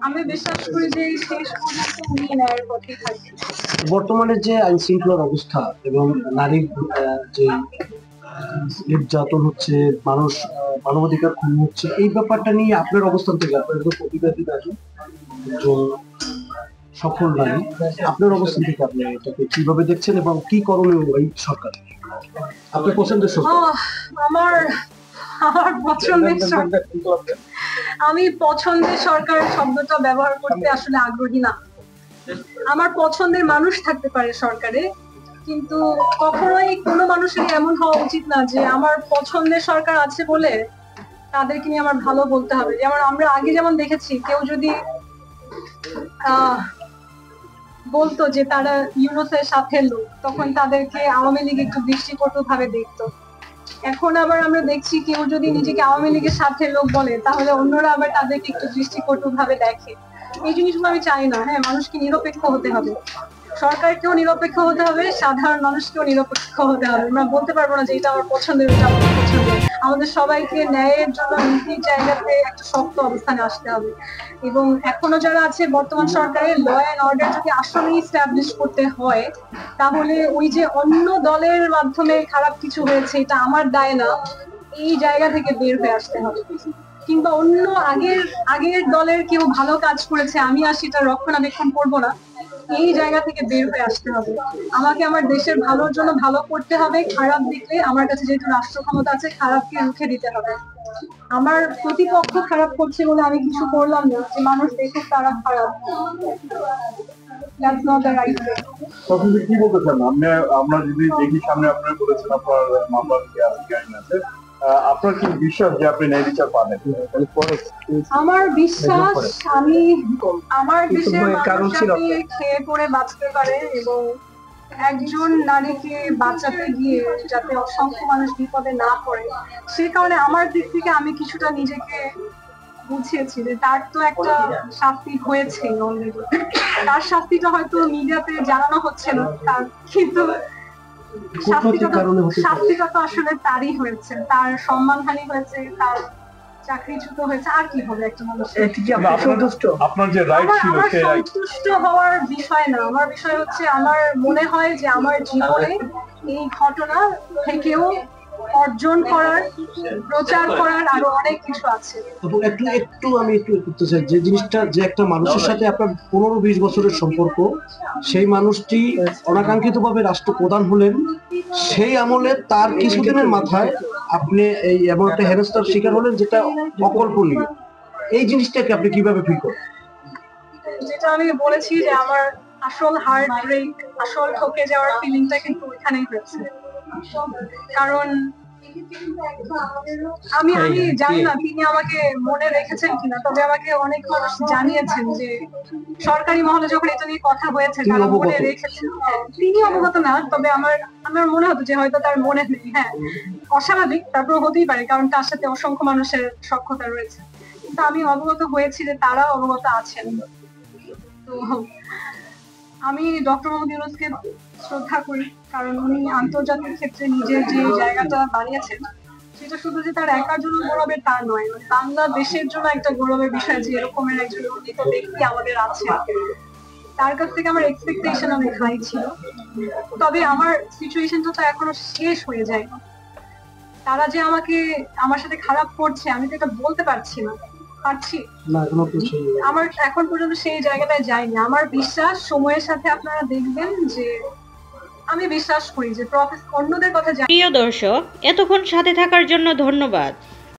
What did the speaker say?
আমি বিশ্বাস করি যে শেষ পর্যন্ত উনি ন্যায়ের পথে থাকবেন। বর্তমানে যে আইন শৃঙ্খলার অবস্থা এবং নারীর যে নির্যাতন হচ্ছে, মানুষ মানবাধিকার খুন হচ্ছে, এই ব্যাপারটা নিয়ে আপনার অবস্থান থেকে, আপনার একজন প্রতিবাদী নারী, একজন সফল নারী, আপনার অবস্থান থেকে আপনি এটাকে কিভাবে দেখছেন এবং কি করণীয় এই সরকার, আপনার পছন্দের সরকার? আমার আমার পছন্দের সরকার, আমি পছন্দের সরকার শব্দটা ব্যবহার করতে আসলে আগ্রহী না। আমার পছন্দের মানুষ থাকতে পারে সরকারে, কিন্তু কখনোই কোনো মানুষের এমন হওয়া উচিত না যে আমার পছন্দের সরকার আছে বলে তাদেরকে নিয়ে আমার ভালো বলতে হবে। যেমন আমরা আগে যেমন দেখেছি, কেউ যদি বলতো যে তারা ইউনূসের সাথে লোক, তখন তাদেরকে আওয়ামী লীগ একটু দৃষ্টিকটু ভাবে দেখতো। এখন আবার আমরা দেখছি কেউ যদি নিজেকে আওয়ামী লীগের সাথে লোক বলে, তাহলে অন্যরা আবার তাদেরকে একটু দৃষ্টিকটু ভাবে দেখে। এই জিনিসগুলো আমি চাই না। হ্যাঁ, মানুষকে নিরপেক্ষ হতে হবে, সরকারকেও নিরপেক্ষ হতে হবে, সাধারণ মানুষকেও নিরপেক্ষ হতে হবে। আমরা বলতে পারবো না যে এটা আমার পছন্দের, এটা আমার পছন্দের। আমাদের সবাইকে ন্যায়ের জন্য নীতির জায়গাতে একটা শক্ত অবস্থানে আসতে হবে। এবং এখনো যারা আছে বর্তমান সরকারে, ল অ্যান্ড অর্ডার যদি আসলেই স্ট্যাবলিশ করতে হয়, তাহলে ওই যে অন্য দলের মাধ্যমে খারাপ কিছু হয়েছে এটা আমার দায় না, এই জায়গা থেকে বের হয়ে আসতে হবে। কিংবা অন্য আগের দলের কেউ ভালো কাজ করেছে, আমি আর সেটা রক্ষণাবেক্ষণ করবো না, এই জায়গা থেকে বের হয়ে আসতে হবে। আমাকে আমার দেশের ভালোর জন্য ভালো করতে হবে, খারাপ দেখলে আমার কাছে যেহেতু রাষ্ট্র ক্ষমতা আছে, খারাপকে রুখে দিতে হবে। আমার প্রতিপক্ষ খারাপ করছে বলে আমি কিছু করলাম না যে মানুষ দেখে তারা খারাপ। That's not the right way. তখন কি বলতে চান? আমরা যদি দেখি সামনে আপনারা বলেছেন আপনার মামলা আইন আছে, আপনার কি বিশ্বাস যে আপনি ন্যায় বিচার পাবেন? আমার বিশ্বাস আমার দেশের মানুষ যাতে খেয়ে পড়ে বাঁচতে পারে এবং একজন নারীকে বাঁচাতে গিয়ে যাতে অসংখ্য মানুষ বিপদে না পড়ে, সে কারণে আমার দিক থেকে আমি কিছুটা নিজেকে বুঝিয়েছি যে তার তো একটা শাস্তি হয়েছে অলরেডি। তার শাস্তিটা হয়তো মিডিয়াতে জানানো হচ্ছে না, তার কিন্তু শাস্তিটা তো আসলে তারই হয়েছে, তার সম্মানহানি হয়েছে, তার চাকরিচ্যুত হয়েছে। আর কি হবে একটা মানুষের? আপনার যে রাইট ছিল সেই রাইট সন্তুষ্ট হওয়ার বিষয় না, আমার বিষয় হচ্ছে আমার মনে হয় যে আমার জীবনে এই ঘটনা থেকেও অর্জন করার, প্রচার করার আরো অনেক কিছু আছে। আমি একটু করতে চাই যে জিনিসটা, যে একটা মানুষের সাথে আপনার 15-20 বছরের সম্পর্ক, সেই মানুষটি অনাকাঙ্ক্ষিত ভাবে রাষ্ট্রপ্রধান হলেন, সেই আমলে তার কিছুদিনের মাথায় আপনি এই এমন একটা হেনস্থার শিকার হলেন যেটা অকল্পনীয়। এই জিনিসটাকে আপনি কিভাবে ফিল করেন? যেটা আমি বলেছি যে আমার আসল হার্ট ব্রেক, আসল ঠকে যাওয়ার ফিলিংটা কিন্তু ওইখানেই হয়েছে। কারণ আমি জানি না তিনি আমাকে মনে রেখেছেন কিনা, তবে আমাকে অনেক মানুষ জানিয়েছেন যে সরকারি মহলে যখন এটা নিয়ে কথা হয়েছে তারা মনে রেখেছেন। তিনি অবগত না, তবে আমার মনে হতো যে হয়তো তার মনে নেই। হ্যাঁ, অস্বাভাবিক, তারপর হতেই পারে, কারণ তার সাথে অসংখ্য মানুষের সখ্যতা রয়েছে। কিন্তু আমি অবগত হয়েছি যে তারা অবগত আছেন। তো আমি ডক্টর মোহাম্মদ ইউনূসকে শ্রদ্ধা করি, কারণ উনি আন্তর্জাতিক ক্ষেত্রে নিজের যে জায়গাটা বানিয়েছেন, সেটা শুধু যে তার একার জন্য গৌরবের তা নয়, বাংলাদেশের জন্য একটা গৌরবের বিষয় যে এরকমের একজন উন্নীত ব্যক্তি আমাদের আছে। তার কাছ থেকে আমার এক্সপেকটেশন অনেক হাই ছিল। তবে আমার সিচুয়েশনটা তো এখনো শেষ হয়ে যায়। তারা যে আমার সাথে খারাপ করছে, আমি তো এটা বলতে পারছি না। আমার এখন পর্যন্ত সেই জায়গাটায় যায়নি। আমার বিশ্বাস সময়ের সাথে আপনারা দেখবেন যে আমি বিশ্বাস করি যে অন্যদের কথা। প্রিয় দর্শক, এতক্ষণ সাথে থাকার জন্য ধন্যবাদ।